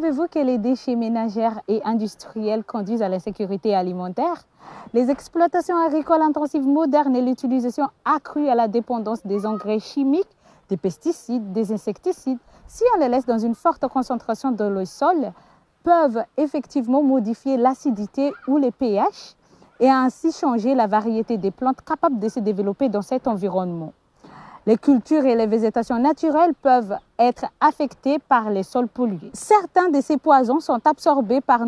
Savez-vous que les déchets ménagers et industriels conduisent à l'insécurité alimentaire? Les exploitations agricoles intensives modernes et l'utilisation accrue à la dépendance des engrais chimiques, des pesticides, des insecticides, si on les laisse dans une forte concentration dans le sol, peuvent effectivement modifier l'acidité ou les pH et ainsi changer la variété des plantes capables de se développer dans cet environnement. Les cultures et les végétations naturelles peuvent être affectées par les sols pollués. Certains de ces poisons sont absorbés par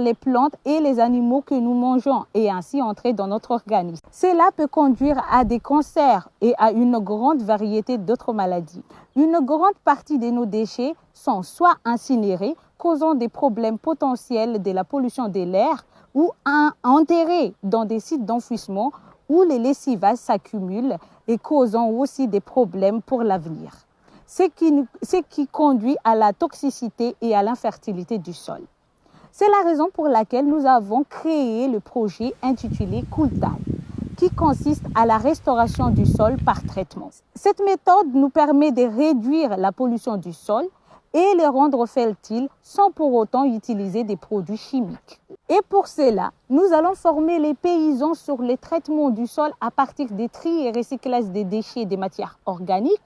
les plantes et les animaux que nous mangeons et ainsi entrer dans notre organisme. Cela peut conduire à des cancers et à une grande variété d'autres maladies. Une grande partie de nos déchets sont soit incinérés, causant des problèmes potentiels de la pollution de l'air, ou enterrés dans des sites d'enfouissement où les lessivages s'accumulent et causant aussi des problèmes pour l'avenir, ce qui conduit à la toxicité et à l'infertilité du sol. C'est la raison pour laquelle nous avons créé le projet intitulé Cooltal, qui consiste à la restauration du sol par traitement. Cette méthode nous permet de réduire la pollution du sol et les rendre fertiles sans pour autant utiliser des produits chimiques. Et pour cela, nous allons former les paysans sur les traitements du sol à partir des tri et recyclage des déchets des matières organiques,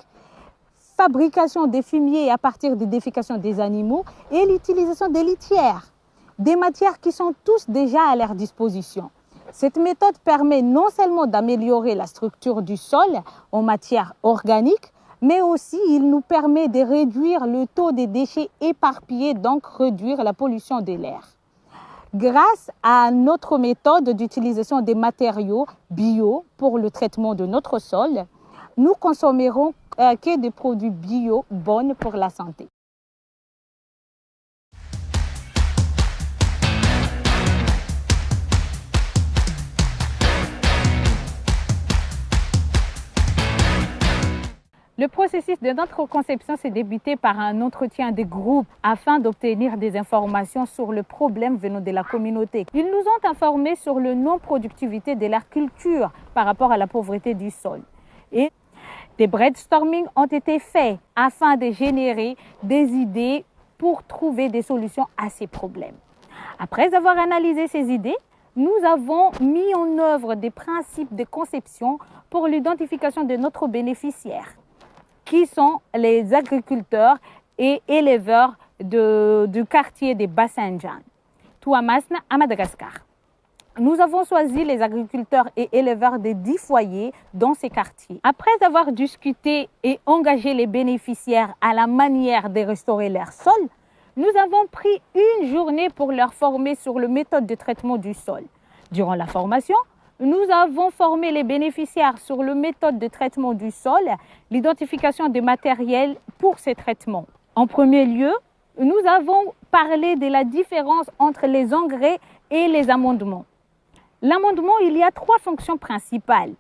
fabrication des fumiers à partir des défécations des animaux et l'utilisation des litières, des matières qui sont tous déjà à leur disposition. Cette méthode permet non seulement d'améliorer la structure du sol en matière organique, mais aussi il nous permet de réduire le taux des déchets éparpillés, donc réduire la pollution de l'air. Grâce à notre méthode d'utilisation des matériaux bio pour le traitement de notre sol, nous consommerons que des produits bio bons pour la santé. Le processus de notre conception s'est débuté par un entretien de groupe afin d'obtenir des informations sur le problème venant de la communauté. Ils nous ont informés sur la non-productivité de leur culture par rapport à la pauvreté du sol. Et des brainstorming ont été faits afin de générer des idées pour trouver des solutions à ces problèmes. Après avoir analysé ces idées, nous avons mis en œuvre des principes de conception pour l'identification de notre bénéficiaire, qui sont les agriculteurs et éleveurs du quartier des Bas-Saint-Jean, Touamasna à Madagascar. Nous avons choisi les agriculteurs et éleveurs des 10 foyers dans ces quartiers. Après avoir discuté et engagé les bénéficiaires à la manière de restaurer leur sol, nous avons pris une journée pour leur former sur la méthode de traitement du sol. Durant la formation, nous avons formé les bénéficiaires sur la méthode de traitement du sol, l'identification des matériels pour ces traitements. En premier lieu, nous avons parlé de la différence entre les engrais et les amendements. L'amendement, il y a 3 fonctions principales.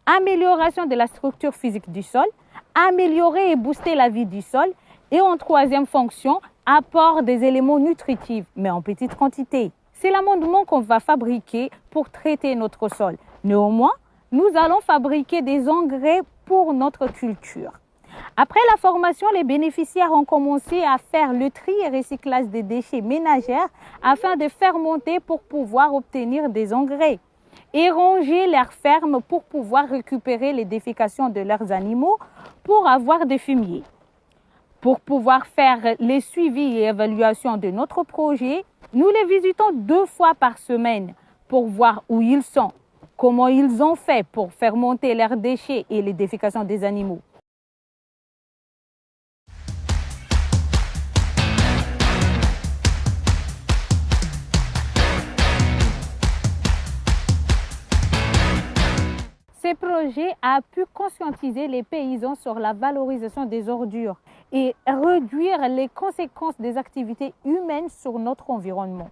Amélioration de la structure physique du sol, améliorer et booster la vie du sol et en 3e fonction, apport des éléments nutritifs, mais en petite quantité. C'est l'amendement qu'on va fabriquer pour traiter notre sol. Néanmoins, nous allons fabriquer des engrais pour notre culture. Après la formation, les bénéficiaires ont commencé à faire le tri et recyclage des déchets ménagers afin de fermenter pour pouvoir obtenir des engrais et ranger leurs fermes pour pouvoir récupérer les défécations de leurs animaux pour avoir des fumiers. Pour pouvoir faire les suivis et évaluations de notre projet, nous les visitons 2 fois par semaine pour voir où ils sont, comment ils ont fait pour faire monter leurs déchets et les défécations des animaux. Ce projet a pu conscientiser les paysans sur la valorisation des ordures et réduire les conséquences des activités humaines sur notre environnement.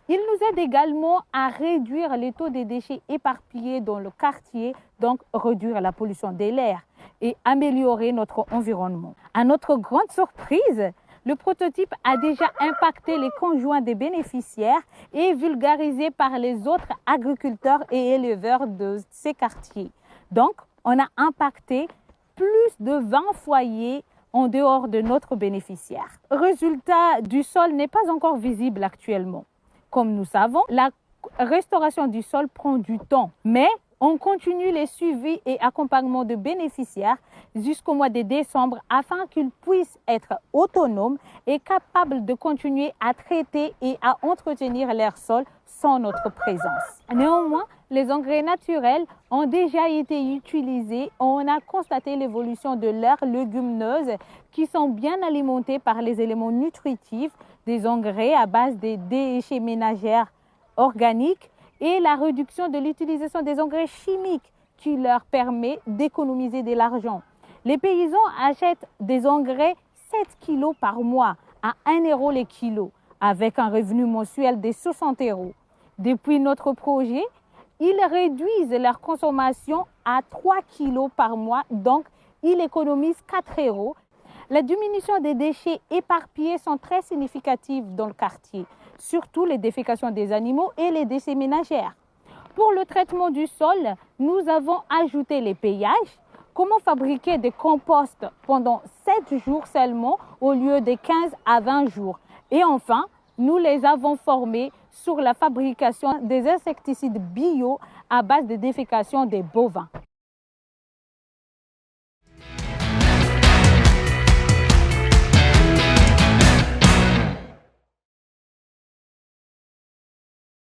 Il nous aide également à réduire les taux de déchets éparpillés dans le quartier, donc réduire la pollution de l'air et améliorer notre environnement. À notre grande surprise, le prototype a déjà impacté les conjoints des bénéficiaires et vulgarisé par les autres agriculteurs et éleveurs de ces quartiers. Donc, on a impacté plus de 20 foyers en dehors de notre bénéficiaire. Le résultat du sol n'est pas encore visible actuellement. Comme nous savons, la restauration du sol prend du temps, mais on continue les suivis et accompagnements de bénéficiaires jusqu'au mois de décembre afin qu'ils puissent être autonomes et capables de continuer à traiter et à entretenir leur sol sans notre présence. Néanmoins, les engrais naturels ont déjà été utilisés. On a constaté l'évolution de leurs légumineuses qui sont bien alimentées par les éléments nutritifs des engrais à base des déchets ménagers organiques et la réduction de l'utilisation des engrais chimiques qui leur permet d'économiser de l'argent. Les paysans achètent des engrais 7 kg par mois à 1 euro les kilos, avec un revenu mensuel de 60 euros. Depuis notre projet, ils réduisent leur consommation à 3 kg par mois, donc ils économisent 4 euros. La diminution des déchets éparpillés sont très significatives dans le quartier, surtout les défécations des animaux et les déchets ménagers. Pour le traitement du sol, nous avons ajouté les peillages, comment fabriquer des composts pendant 7 jours seulement au lieu de 15 à 20 jours. Et enfin, nous les avons formés sur la fabrication des insecticides bio à base de défécation des bovins.